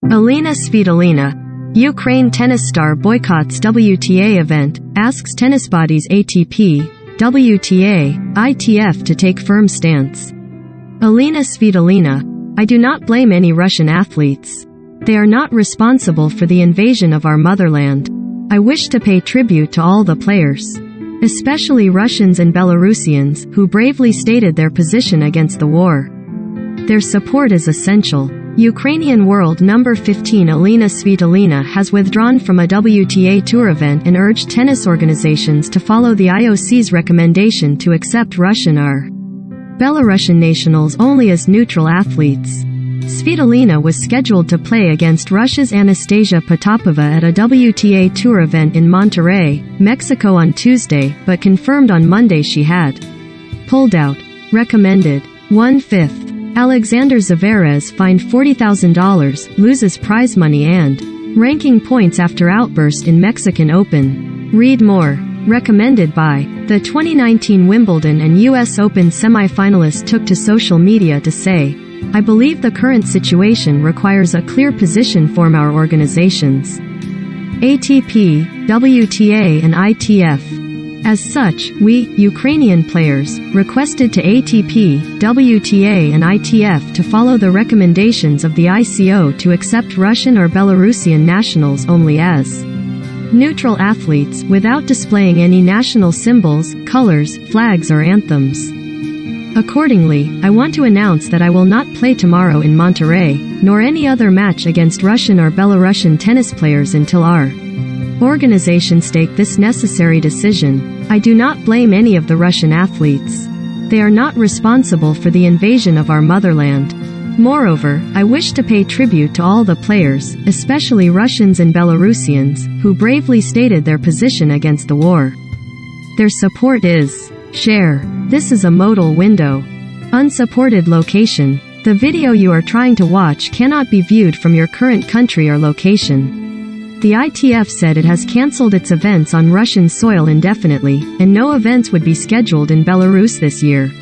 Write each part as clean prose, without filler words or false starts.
Elina Svitolina, Ukraine tennis star boycotts WTA event, asks tennis bodies ATP, WTA, ITF to take firm stance. Elina Svitolina, I do not blame any Russian athletes. They are not responsible for the invasion of our motherland. I wish to pay tribute to all the players, especially Russians and Belarusians, who bravely stated their position against the war. Their support is essential. Ukrainian world number 15 Elina Svitolina has withdrawn from a WTA tour event and urged tennis organizations to follow the IOC's recommendation to accept Russian or Belarusian nationals only as neutral athletes. Svitolina was scheduled to play against Russia's Anastasia Potapova at a WTA tour event in Monterrey, Mexico on Tuesday, but confirmed on Monday she had pulled out. Recommended. 1/5. Alexander Zverev fined $40,000, loses prize money and ranking points after outburst in Mexican Open. Read more. Recommended by. The 2019 Wimbledon and US Open semi-finalist took to social media to say, I believe the current situation requires a clear position from our organizations. ATP, WTA and ITF. As such, we, Ukrainian players, requested to ATP, WTA and ITF to follow the recommendations of the ICO to accept Russian or Belarusian nationals only as neutral athletes, without displaying any national symbols, colors, flags or anthems. Accordingly, I want to announce that I will not play tomorrow in Monterrey, nor any other match against Russian or Belarusian tennis players until our organizations take this necessary decision. I do not blame any of the Russian athletes. They are not responsible for the invasion of our motherland. Moreover, I wish to pay tribute to all the players, especially Russians and Belarusians, who bravely stated their position against the war. Their support is share. This is a modal window. Unsupported location. The video you are trying to watch cannot be viewed from your current country or location. The ITF said it has cancelled its events on Russian soil indefinitely, and no events would be scheduled in Belarus this year.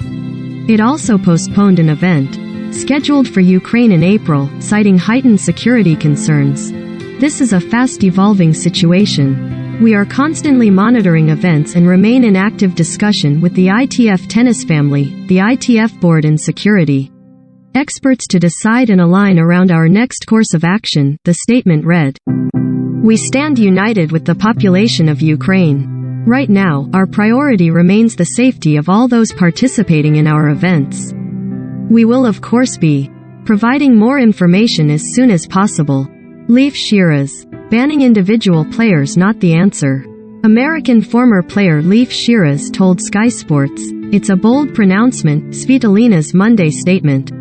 It also postponed an event scheduled for Ukraine in April, citing heightened security concerns. This is a fast-evolving situation. We are constantly monitoring events and remain in active discussion with the ITF tennis family, the ITF board and security experts to decide and align around our next course of action, the statement read. We stand united with the population of Ukraine. Right now, our priority remains the safety of all those participating in our events. We will of course be providing more information as soon as possible. Leaf Shiraz. Banning individual players not the answer. American former player Leaf Shiraz told Sky Sports, it's a bold pronouncement, Svitolina's Monday statement.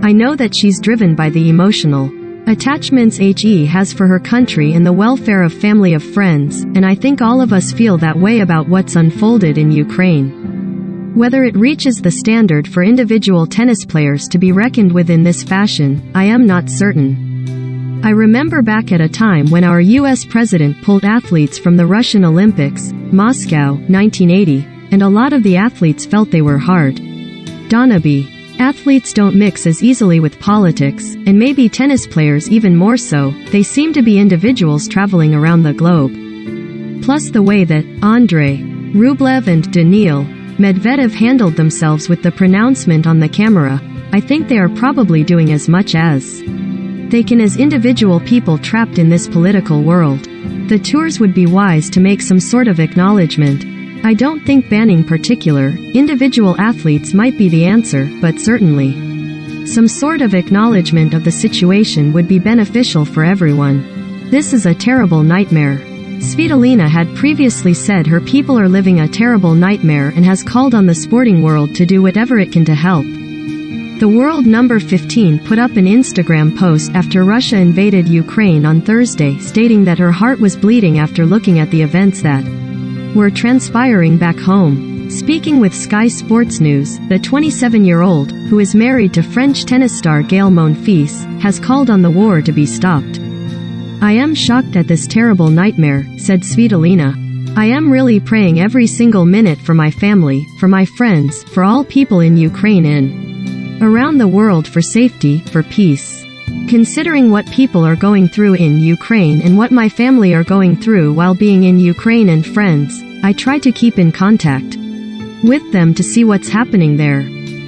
I know that she's driven by the emotional attachments he has for her country and the welfare of family of friends, and I think all of us feel that way about what's unfolded in Ukraine. Whether it reaches the standard for individual tennis players to be reckoned with in this fashion, I am not certain. I remember back at a time when our US president pulled athletes from the Russian Olympics, Moscow, 1980, and a lot of the athletes felt they were hard. Donaby. Athletes don't mix as easily with politics, and maybe tennis players even more so. They seem to be individuals traveling around the globe. Plus the way that Andrei Rublev and Daniil Medvedev handled themselves with the pronouncement on the camera, I think they are probably doing as much as they can as individual people trapped in this political world. The tours would be wise to make some sort of acknowledgement. I don't think banning particular, individual athletes might be the answer, but certainly some sort of acknowledgement of the situation would be beneficial for everyone. This is a terrible nightmare. Svitolina had previously said her people are living a terrible nightmare and has called on the sporting world to do whatever it can to help. The world number 15 put up an Instagram post after Russia invaded Ukraine on Thursday stating that her heart was bleeding after looking at the events that were transpiring back home. Speaking with Sky Sports News, the 27-year-old, who is married to French tennis star Gaël Monfils, has called on the war to be stopped. I am shocked at this terrible nightmare, said Svitolina. I am really praying every single minute for my family, for my friends, for all people in Ukraine and around the world for safety, for peace. Considering what people are going through in Ukraine and what my family are going through while being in Ukraine and friends, I try to keep in contact with them to see what's happening there.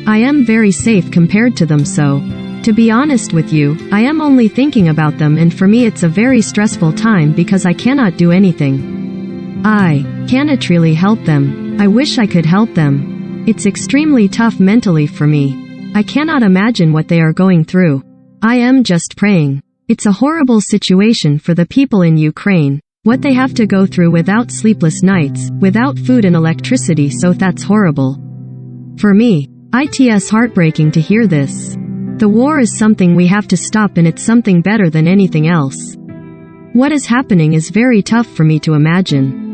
I am very safe compared to them, so to be honest with you, I am only thinking about them, and for me it's a very stressful time because I cannot do anything. I cannot really help them. I wish I could help them. It's extremely tough mentally for me. I cannot imagine what they are going through. I am just praying. It's a horrible situation for the people in Ukraine, what they have to go through without sleepless nights, without food and electricity, so that's horrible. For me, it's heartbreaking to hear this. The war is something we have to stop, and it's something better than anything else. What is happening is very tough for me to imagine.